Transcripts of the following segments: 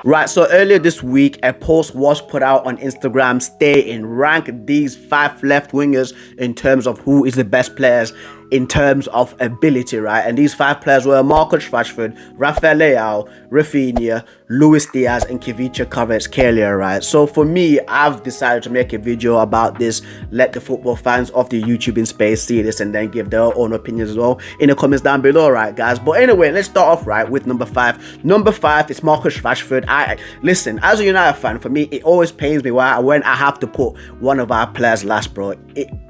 Right, so earlier this week, a post was put out on Instagram stating rank these 5 left wingers in terms of who is the best players in terms of ability, right? And these 5 players were Marcus Rashford, Rafael Leao, Raphinha, Diaz, and Kvaratskhelia, right? So for me, I've decided to make a video about this. Let the football fans of the YouTubing space see this and then give their own opinions as well in the comments down below, right, guys? But anyway, let's start off right with number 5. Number 5 is Marcus Rashford. Listen, as a United fan, for me, it always pains me when I have to put one of our players last, bro,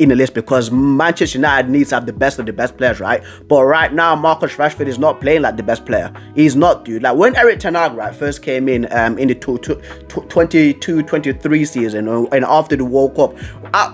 in the list, because Manchester United needs to have the best of the best players, right? But right now, Marcus Rashford is not playing like the best player. He's not, dude. Like when Eric Ten Hag, right, first came in the 22-23 season and after the World Cup,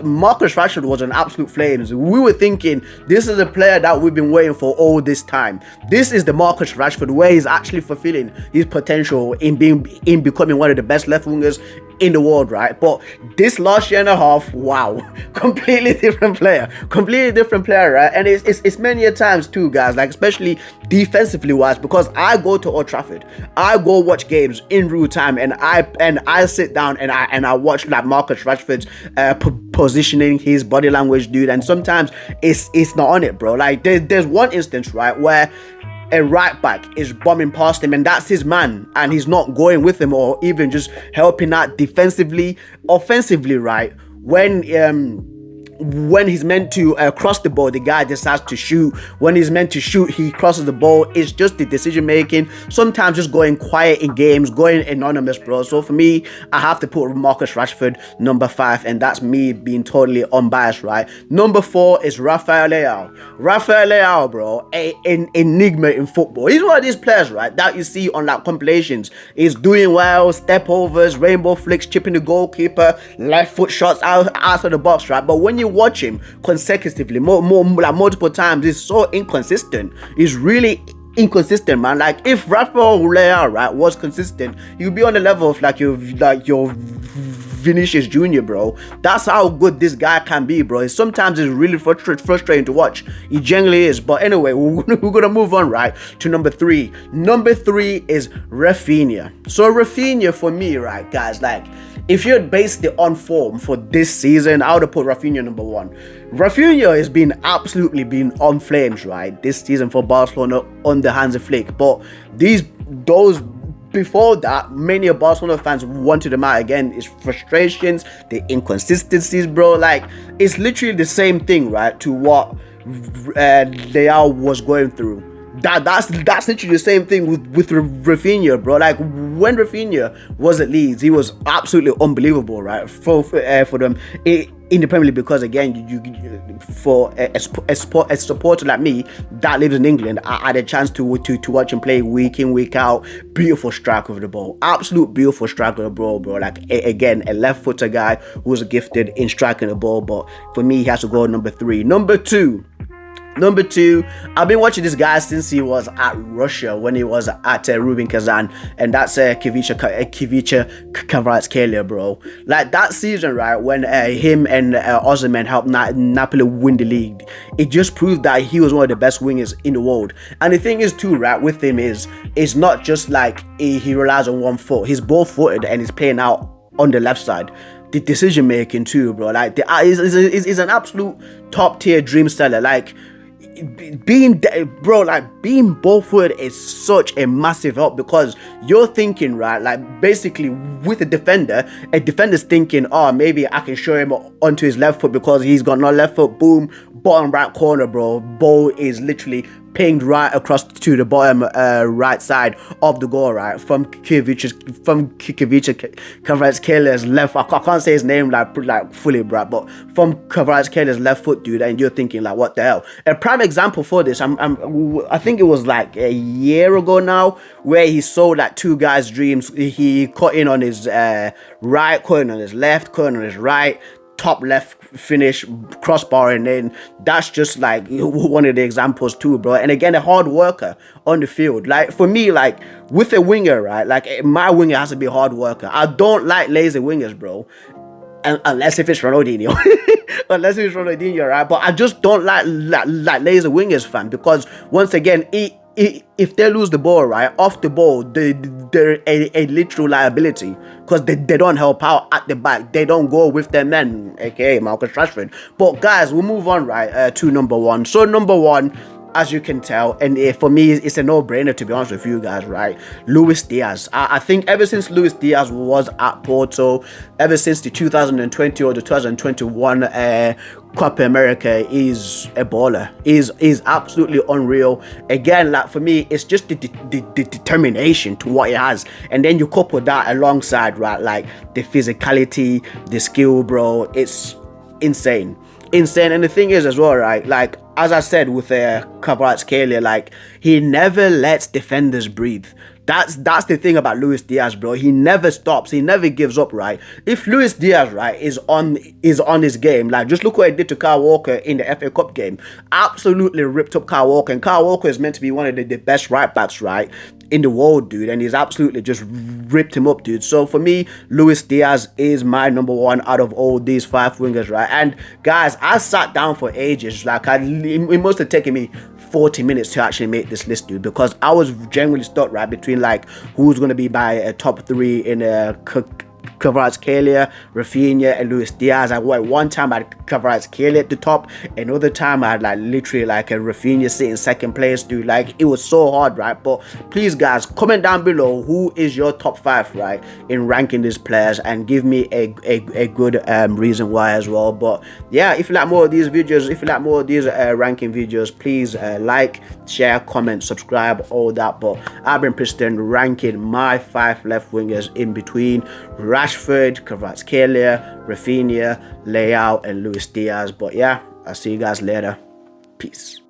Marcus Rashford was an absolute flames. We were thinking this is a player that we've been waiting for all this time. This is the Marcus Rashford where he's actually fulfilling his potential in becoming one of the best left wingers in the world, right? But this last year and a half, wow, completely different player, right? And it's many a times too, guys, like especially defensively wise, because I go to Old Trafford, I go watch games in real time, and I sit down and I watch like Marcus Rashford's positioning, his body language, dude, and sometimes it's not on it, bro. Like there's one instance, right, where a right back is bombing past him and that's his man and he's not going with him or even just helping out defensively, offensively, right? When he's meant to cross the ball, the guy decides to shoot. When he's meant to shoot, he crosses the ball. It's just the decision making. Sometimes just going quiet in games, going anonymous, bro. So for me, I have to put Marcus Rashford number 5, and that's me being totally unbiased, right? Number 4 is Rafael Leao. Rafael Leao, bro, an enigma in football. He's one of these players, right, that you see on like compilations. He's doing well, step overs, rainbow flicks, chipping the goalkeeper, left foot shots out of the box, right? But when you watch him consecutively like multiple times, he's so inconsistent. He's really inconsistent, man. Like if Rafael Leao, right, was consistent, he'd be on the level of like your Vinicius Jr., bro. That's how good this guy can be, bro. Sometimes it's really frustrating to watch. He genuinely is. But anyway, we're gonna move on, right, to number 3. Number 3 is Raphinha. So Raphinha, for me, right, guys, like if you had based it on form for this season, I would have put Raphinha number 1. Raphinha has been on flames, right, this season for Barcelona on the hands of Flick. But those before that, many of Barcelona fans wanted him out again. It's frustrations, the inconsistencies, bro. Like it's literally the same thing, right, to what Leao was going through. That's literally the same thing with Raphinha, bro. Like when Raphinha was at Leeds, he was absolutely unbelievable, right, for them in the Premier League, because again, for a supporter like me that lives in England, I had a chance to watch him play week in, week out. Beautiful striker of the ball, absolute beautiful striker of the ball, bro. Like again, a left-footer guy who's gifted in striking the ball. But for me, he has to go number 3. Number 2, I've been watching this guy since he was at Russia, when he was at Rubin Kazan, and that's Kvaratskhelia, bro. Like that season, right, when him and Osimhen helped Napoli win the league, it just proved that he was one of the best wingers in the world. And the thing is too, right, with him is it's not just like he relies on one foot. He's both-footed and he's playing out on the left side. The decision making too, bro. Like is an absolute top tier dream seller. Like being both-footed is such a massive help, because you're thinking, right, like basically with a defender's thinking, oh, maybe I can show him onto his left foot because he's got no left foot. Boom, bottom right corner, bro. Ball is literally pinged right across to the bottom right side of the goal, right, from Kvaratskhelia's left. I can't say his name like fully, bro, but from Kvaratskelia's left foot, dude. And you're thinking like, what the hell? A prime example for this, I think it was like a year ago now, where he sold like 2 guys' dreams. He cut in on his right, cut in on his left, cut in on his right, top left finish, crossbar, and then that's just like one of the examples too, bro. And again, a hard worker on the field. Like for me, like with a winger, right, like my winger has to be a hard worker. I don't like lazy wingers, bro, unless if it's Ronaldinho. Unless it's Ronaldinho, right? But I just don't like lazy wingers, fam, because once again, if they lose the ball, right, off the ball, they're a literal liability because they don't help out at the back. They don't go with their men, aka Marcus Rashford. But guys, we'll move on, right, to number one. So number one, as you can tell, and for me, it's a no-brainer, to be honest with you guys, right? Luis Diaz. I think ever since Luis Diaz was at Porto, ever since the 2020 or the 2021 Copa America, is a baller. Is absolutely unreal. Again, like for me, it's just the determination to what he has, and then you couple that alongside, right, like the physicality, the skill, bro. It's insane. And the thing is as well, right, like as I said with Kvaratskhelia, like he never lets defenders breathe. That's the thing about Luis Diaz, bro. He never stops. He never gives up, right? If Luis Diaz, right, is on his game, like just look what he did to Kyle Walker in the FA Cup game. Absolutely ripped up Kyle Walker, and Kyle Walker is meant to be one of the best right backs, right, in the world, dude, and he's absolutely just ripped him up, dude. So for me, Luis Diaz is my number one out of all these 5 wingers, right? And guys, I sat down for ages. Like it must have taken me 40 minutes to actually make this list, dude, because I was genuinely stuck, right, between like who's going to be my top 3 in Kvaratskhelia, Raphinha, and Luis Diaz. One time I had Kvaratskhelia at the top, another time I had like literally like a Raphinha sitting second place, dude. Like it was so hard, right? But please, guys, comment down below who is your top 5, right, in ranking these players, and give me a good reason why as well. But yeah, if you like more of these videos, if you like more of these ranking videos, please like, share, comment, subscribe, all that. But I've been Preston ranking my 5 left wingers in between Rashford, Kvaratskhelia, Raphinha, Leao, and Luis Diaz. But yeah, I'll see you guys later. Peace.